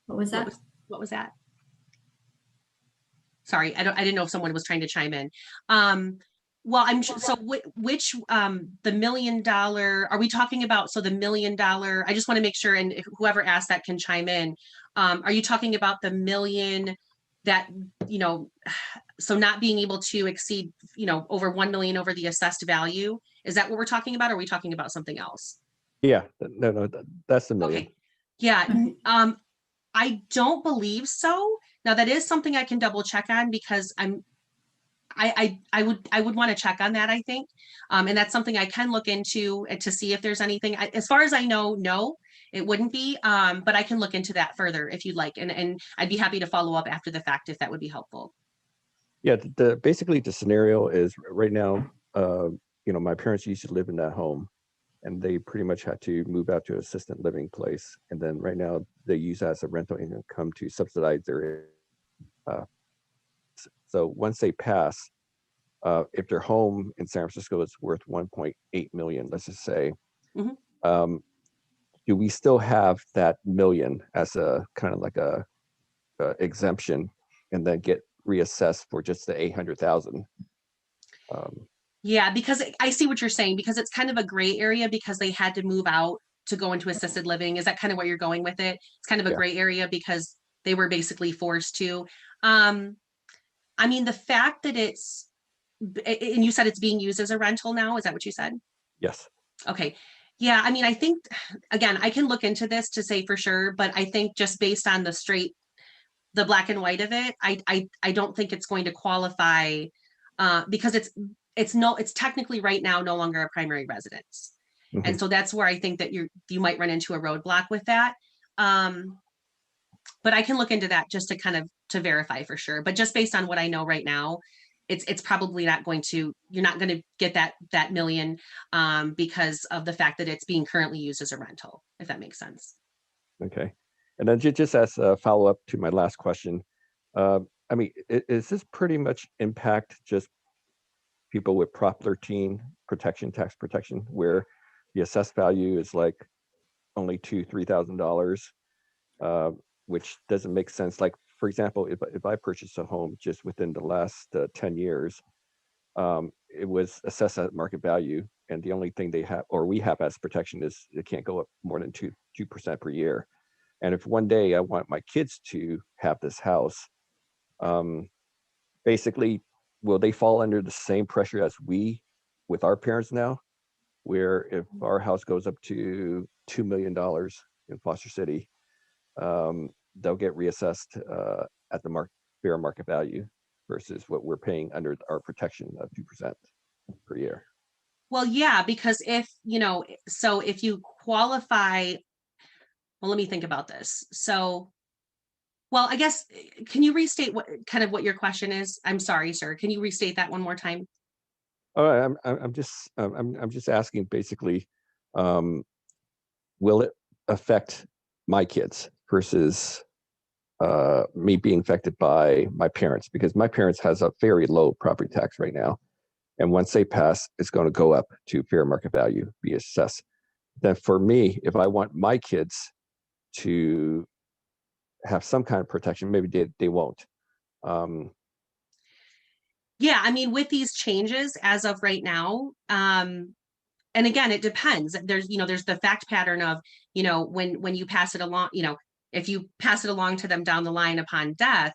Speaker 2: What was that?
Speaker 1: What was that? Sorry, I didn't know if someone was trying to chime in. Well, so which the $1 million, are we talking about? So the $1 million, I just want to make sure, and whoever asked that can chime in. Are you talking about the million that, so not being able to exceed, over 1 million over the assessed value? Is that what we're talking about? Or are we talking about something else?
Speaker 5: Yeah, no, that's the million.
Speaker 1: Okay. Yeah.
Speaker 2: Okay.
Speaker 1: I don't believe so. Now that is something I can double check on because I would want to check on that, I think. And that's something I can look into to see if there's anything. As far as I know, no, it wouldn't be. But I can look into that further if you'd like. And I'd be happy to follow up after the fact if that would be helpful.
Speaker 5: Yeah, basically the scenario is right now, my parents used to live in that home and they pretty much had to move out to an assisted living place. And then right now they use that as a rental income to subsidize their, so once they pass, if their home in San Francisco is worth 1.8 million, let's just say, do we still have that million as a kind of like a exemption and then get reassessed for just the 800,000?
Speaker 1: Yeah, because I see what you're saying, because it's kind of a gray area because they had to move out to go into assisted living. Is that kind of where you're going with it? It's kind of a gray area because they were basically forced to. I mean, the fact that and you said it's being used as a rental now, is that what you said?
Speaker 5: Yes.
Speaker 1: Okay. Yeah, I mean, I think, again, I can look into this to say for sure, but I think just based on the black and white of it, I don't think it's going to qualify because it's technically right now no longer a primary residence. And so that's where I think that you might run into a roadblock with that. But I can look into that just to kind of to verify for sure. But just based on what I know right now, it's probably not going to, you're not going to get that million because of the fact that it's being currently used as a rental, if that makes sense.
Speaker 5: Okay. And then just as a follow up to my last question, I mean, is this pretty much impact just people with Prop 13 protection, tax protection, where the assessed value is like only $2,000-$3,000, which doesn't make sense. Like, for example, if I purchased a home just within the last 10 years, it was assessed at market value, and the only thing they have, or we have as protection, is it can't go up more than 2% per year. And if one day I want my kids to have this house, basically, will they fall under the same pressure as we with our parents now? Where if our house goes up to $2 million in Foster City, they'll get reassessed at the fair market value versus what we're paying under our protection of 2% per year.
Speaker 1: Well, yeah, because so if you qualify, well, let me think about this. So, well, I guess, can you restate what your question is? I'm sorry, sir. Can you restate that one more time?
Speaker 5: All right, I'm just asking basically, will it affect my kids versus me being affected by my parents? Because my parents has a very low property tax right now, and once they pass, it's going to go up to fair market value, be assessed. Then for me, if I want my kids to have some kind of protection, maybe they won't.
Speaker 1: Yeah, I mean, with these changes as of right now, and again, it depends. There's the fact pattern of, when you pass it along, if you pass it along to them down the line upon death,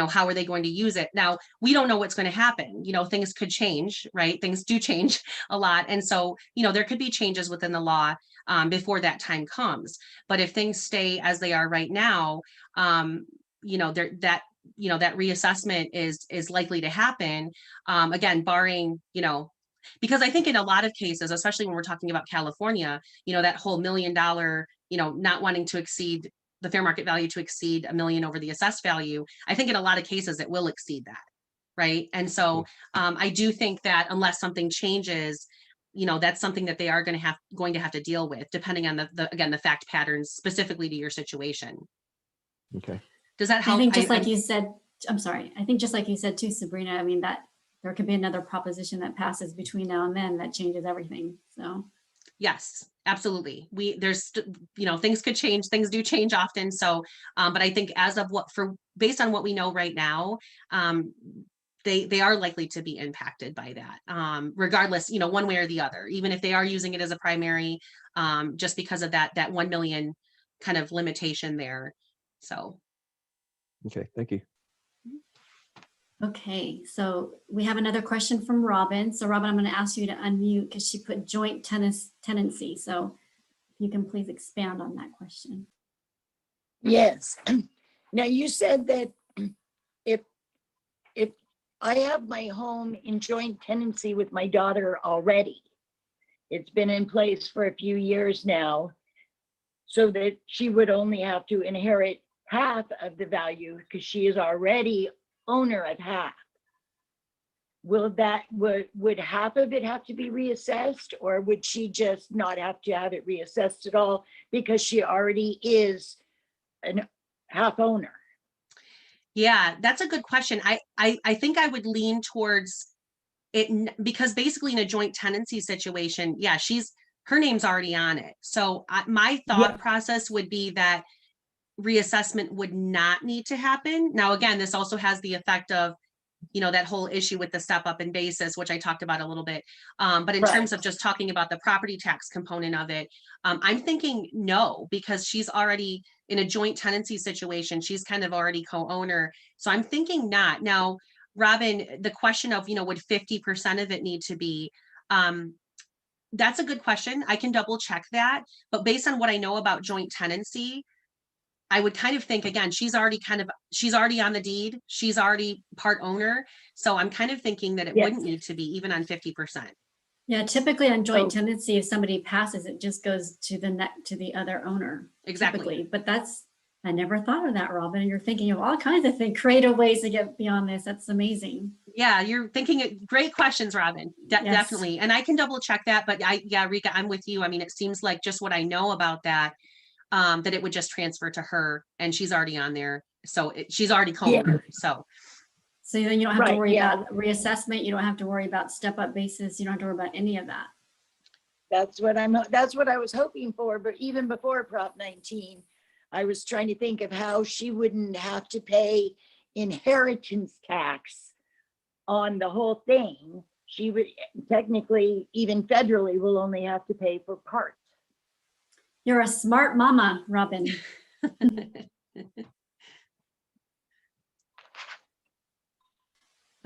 Speaker 1: how are they going to use it? Now, we don't know what's going to happen. Things could change, right? Things do change a lot. And so, there could be changes within the law before that time comes. But if things stay as they are right now, that reassessment is likely to happen, again, barring, because I think in a lot of cases, especially when we're talking about California, that whole $1 million, not wanting to exceed the fair market value to exceed $1 million over the assessed value, I think in a lot of cases it will exceed that, right? And so I do think that unless something changes, that's something that they are going to have to deal with, depending on the fact patterns specifically to your situation.
Speaker 5: Okay.
Speaker 1: Does that help?
Speaker 2: I think just like you said, I'm sorry. I think just like you said too, Sabrina, I mean, that there could be another proposition that passes between now and then that changes everything. So,
Speaker 1: Yes, absolutely. Things could change, things do change often. So, but I think as of based on what we know right now, they are likely to be impacted by that, regardless, one way or the other, even if they are using it as a primary, just because of that 1 million kind of limitation there. So.
Speaker 5: Okay, thank you.
Speaker 2: okay, so we have another question from Robin. So Robin, I'm going to ask you to unmute because she put joint tenancy. So if you can please expand on that question.
Speaker 3: Yes. Now you said that if I have my home in joint tenancy with my daughter already, it's been in place for a few years now, so that she would only have to inherit half of the value because she is already owner of half. Would half of it have to be reassessed, or would she just not have to have it reassessed at all because she already is a half owner?
Speaker 1: Yeah, that's a good question. I think I would lean towards it because basically in a joint tenancy situation, yeah, her name's already on it. So my thought process would be that reassessment would not need to happen. Now, again, this also has the effect of, that whole issue with the step up in basis, which I talked about a little bit. But in terms of just talking about the property tax component of it, I'm thinking no, because she's already in a joint tenancy situation. She's kind of already co-owner. So I'm thinking not. Now, Robin, the question of, would 50% of it need to be, that's a good question. I can double check that. But based on what I know about joint tenancy, I would kind of think, again, she's already on the deed. She's already part owner. So I'm kind of thinking that it wouldn't need to be even on 50%.
Speaker 2: Yeah, typically on joint tenancy, if somebody passes, it just goes to the other owner.
Speaker 1: Exactly.
Speaker 2: Typically. But I never thought of that, Robin. And you're thinking of all kinds of creative ways to get beyond this. That's amazing.
Speaker 1: Yeah, you're thinking great questions, Robin. Definitely. And I can double check that. But Rika, I'm with you. I mean, it seems like just what I know about that, that it would just transfer to her, and she's already on there. So she's already co-owner. So
Speaker 2: then you don't have to worry about reassessment. You don't have to worry about step up basis. You don't have to worry about any of that.
Speaker 3: That's what I was hoping for. But even before Prop 19, I was trying to think of how she wouldn't have to pay inheritance tax on the whole thing. She would technically, even federally, will only have to pay for part.
Speaker 2: You're a smart mama, Robin.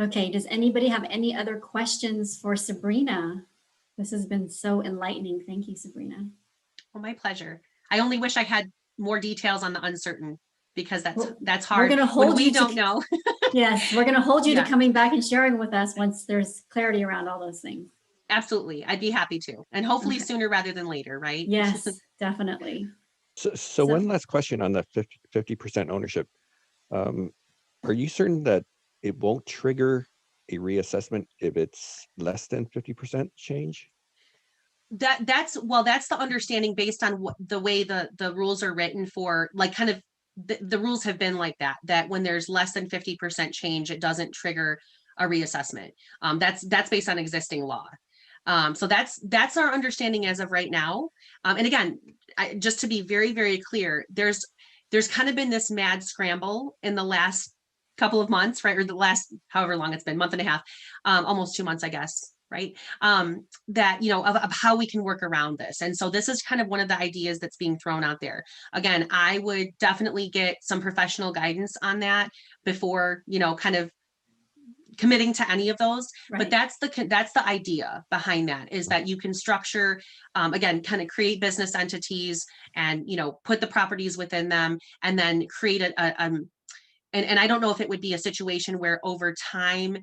Speaker 2: Okay, does anybody have any other questions for Sabrina? This has been so enlightening. Thank you, Sabrina.
Speaker 1: Well, my pleasure. I only wish I had more details on the uncertain, because that's hard.
Speaker 2: We're going to hold you.
Speaker 1: We don't know.
Speaker 2: Yes, we're going to hold you to coming back and sharing with us once there's clarity around all those things.
Speaker 1: Absolutely. I'd be happy to. And hopefully sooner rather than later, right?
Speaker 2: Yes, definitely.
Speaker 5: So one last question on the 50% ownership. Are you certain that it won't trigger a reassessment if it's less than 50% change?
Speaker 1: That's the understanding based on the way the rules are written for, like, kind of the rules have been like that when there's less than 50% change, it doesn't trigger a reassessment. That's based on existing law. So that's our understanding as of right now. And again, just to be very, very clear, there's kind of been this mad scramble in the last couple of months, right? Or the last, however long it's been, month and a half, almost 2 months, I guess. Right. That, of how we can work around this. And so this is kind of one of the ideas that's being thrown out there. Again, I would definitely get some professional guidance on that before, kind of committing to any of those. Right. But that's the idea behind that, is that you can structure, again, kind of create business entities and, put the properties within them, and then create and I don't know if it would be a situation where over time,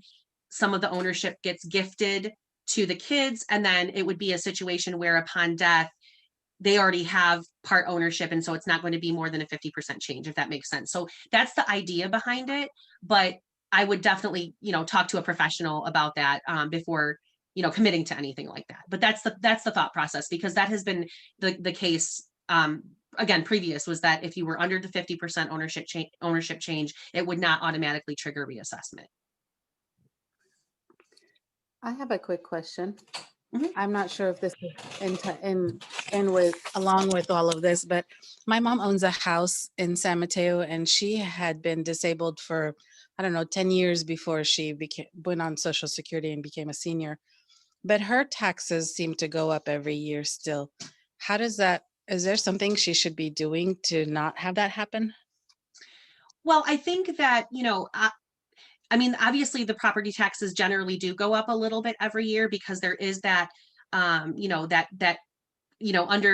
Speaker 1: some of the ownership gets gifted to the kids, and then it would be a situation where upon death, they already have part ownership. And so it's not going to be more than a 50% change, if that makes sense. So that's the idea behind it. But I would definitely, talk to a professional about that before, committing to anything like that. But that's the thought process, because that has been the case. Again, previous was that if you were under the 50% ownership change, it would not automatically trigger reassessment.
Speaker 4: I have a quick question.
Speaker 1: Mhm.
Speaker 4: I'm not sure if this is in with along with all of this, but my mom owns a house in San Mateo, and she had been disabled for, I don't know, 10 years before she went on Social Security and became a senior. But her taxes seem to go up every year still. How does that, is there something she should be doing to not have that happen?
Speaker 1: Well, I think that, I mean, obviously the property taxes generally do go up a little bit every year because there is that, under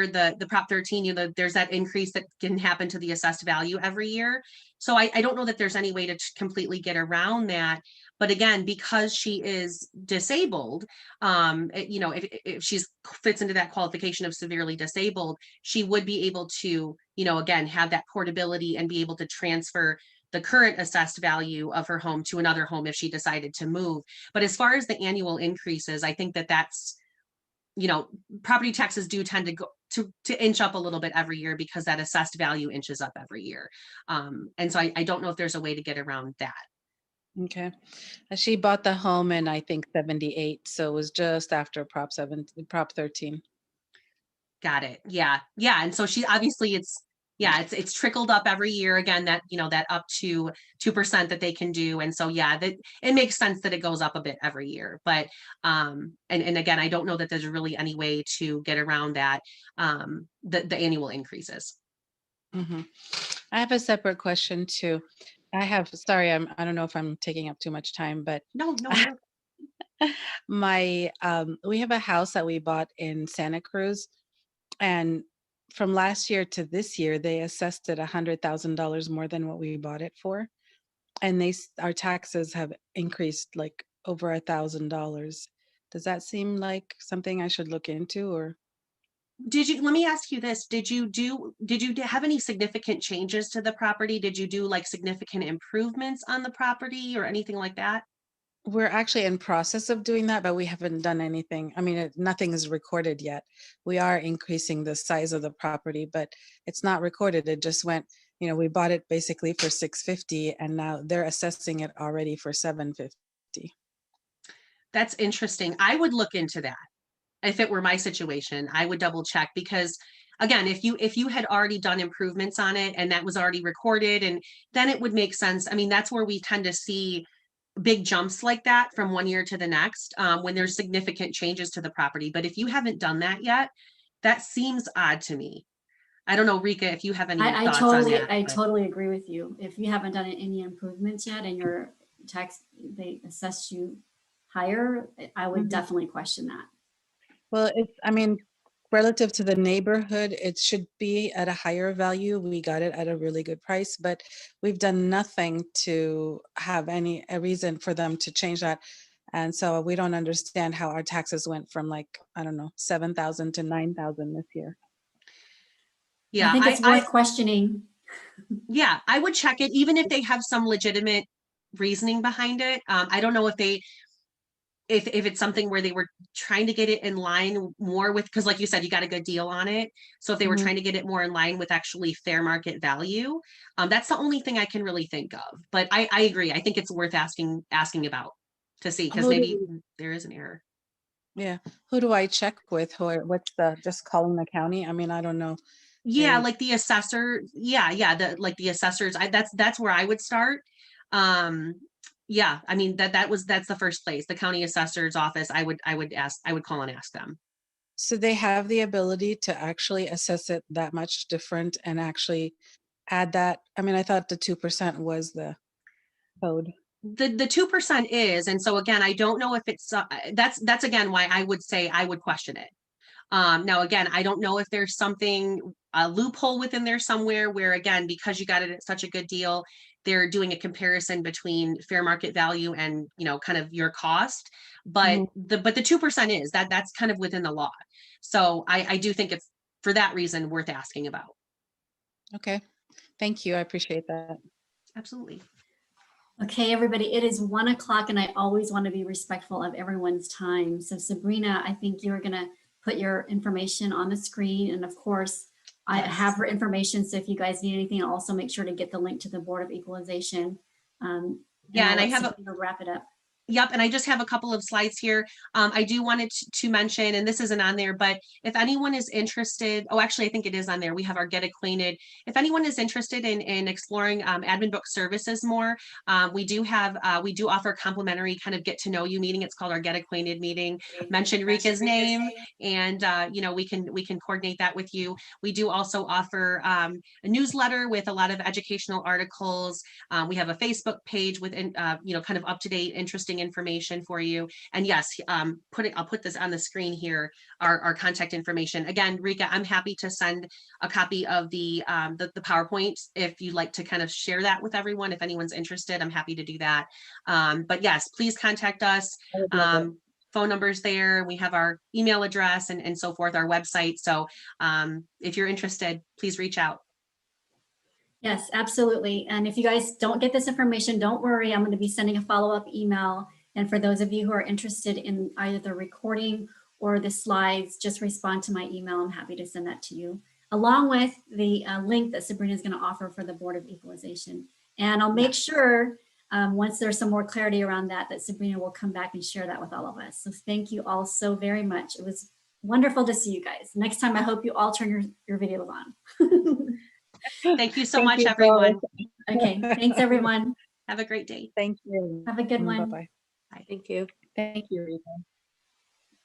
Speaker 1: the Prop 13, there's that increase that can happen to the assessed value every year. So I don't know that there's any way to completely get around that. But again, because she is disabled, if she's fits into that qualification of severely disabled, she would be able to, again, have that portability and be able to transfer the current assessed value of her home to another home if she decided to move. But as far as the annual increases, I think that that's, property taxes do tend to go to inch up a little bit every year because that assessed value inches up every year. And so I don't know if there's a way to get around that.
Speaker 4: Okay. She bought the home in, I think, 78. So it was just after Prop 13.
Speaker 1: Got it. Yeah. Yeah. And so she obviously it's trickled up every year again, that, that up to 2% that they can do. And so, yeah, that it makes sense that it goes up a bit every year. But, and again, I don't know that there's really any way to get around that, the annual increases.
Speaker 4: Mm-hmm. I have a separate question too. I don't know if I'm taking up too much time, but
Speaker 1: No,
Speaker 4: we have a house that we bought in Santa Cruz, and from last year to this year, they assessed it $100,000 more than what we bought it for. And our taxes have increased like over $1,000. Does that seem like something I should look into, or?
Speaker 1: let me ask you this. Did you have any significant changes to the property? Did you do like significant improvements on the property or anything like that?
Speaker 4: We're actually in process of doing that, but we haven't done anything. I mean, nothing is recorded yet. We are increasing the size of the property, but it's not recorded. It just went, we bought it basically for 650, and now they're assessing it already for 750.
Speaker 1: That's interesting. I would look into that. If it were my situation, I would double check, because again, if you had already done improvements on it and that was already recorded, and then it would make sense. I mean, that's where we tend to see big jumps like that from one year to the next, when there's significant changes to the property. But if you haven't done that yet, that seems odd to me. I don't know, Rika, if you have any
Speaker 2: I
Speaker 1: thoughts on that.
Speaker 2: I
Speaker 1: but-
Speaker 2: totally agree with you. If you haven't done any improvements yet and your tax, they assess you higher, I would
Speaker 1: Mhm.
Speaker 2: definitely question that.
Speaker 4: Well, relative to the neighborhood, it should be at a higher value. We got it at a really good price, but we've done nothing to have a reason for them to change that. And so we don't understand how our taxes went from, like, I don't know, 7,000 to 9,000 this year.
Speaker 1: Yeah,
Speaker 2: I think it's worth questioning.
Speaker 1: yeah, I would check it, even if they have some legitimate reasoning behind it. I don't know if it's something where they were trying to get it in line more with, because like you said, you got a good deal on it. So if they were
Speaker 4: Mhm.
Speaker 1: trying to get it more in line with actually fair market value, that's the only thing I can really think of. But I agree. I think it's worth asking about to see, because
Speaker 4: Who do
Speaker 1: maybe there is an error.
Speaker 4: Yeah. Who do I check with? Just calling the county? I mean, I don't know.
Speaker 1: Yeah, like the assessor. Yeah, the assessors. That's where I would start. Um, yeah, I mean that's the first place, the county assessor's office. I would call and ask them.
Speaker 4: So they have the ability to actually assess it that much different and actually add that. I mean, I thought the 2% was the code.
Speaker 1: The 2% is, and so again, I don't know if it's that's again why I would say I would question it. Now again, I don't know if there's a loophole within there somewhere where, again, because you got it at such a good deal, they're doing a comparison between fair market value and, kind of your cost. But
Speaker 4: Mhm.
Speaker 1: the 2% is that's kind of within the law. So I do think it's, for that reason, worth asking about.
Speaker 4: Okay. Thank you. I appreciate that.
Speaker 1: Absolutely.
Speaker 2: Okay, everybody, it is 1 o'clock and I always want to be respectful of everyone's time. So Sabrina, I think you're gonna put your information on the screen. And of course, I
Speaker 1: Yes.
Speaker 2: have her information. So if you guys need anything, I'll also make sure to get the link to the Board of Equalization.
Speaker 1: Yeah, and I
Speaker 2: I'll let
Speaker 1: have
Speaker 2: Sabrina wrap it up.
Speaker 1: Yep, and I just have a couple of slides here. I do wanted to mention, and this isn't on there, but if anyone is interested, oh, actually, I think it is on there. We have our Get Acquainted. If anyone is interested in exploring admin book services more, we do offer a complimentary kind of get to know you meeting. It's called our Get Acquainted meeting. Mention Rika's name, and you know, we can coordinate that with you. We do also offer a newsletter with a lot of educational articles. We have a Facebook page with you know, kind of up to date, interesting information for you. And yes, I'll put this on the screen here, our contact information. Again, Rika, I'm happy to send a copy of the PowerPoint if you'd like to kind of share that with everyone. If anyone's interested, I'm happy to do that. But yes, please contact us. Phone numbers there. We have our email address and so forth, our website. So if you're interested, please reach out.
Speaker 2: Yes, absolutely. And if you guys don't get this information, don't worry. I'm going to be sending a follow-up email. And for those of you who are interested in either the recording or the slides, just respond to my email. I'm happy to send that to you, along with the link that Sabrina is going to offer for the Board of Equalization. And I'll make sure once there's some more clarity around that, that Sabrina will come back and share that with all of us. So thank you all so very much. It was wonderful to see you guys. Next time, I hope you all turn your videos on.
Speaker 1: Thank you so much, everyone.
Speaker 2: Okay, thanks everyone.
Speaker 1: Have a great day.
Speaker 4: Thank you.
Speaker 2: Have a good one.
Speaker 4: Bye-bye.
Speaker 1: Bye.
Speaker 4: Thank you. Thank you, Rita.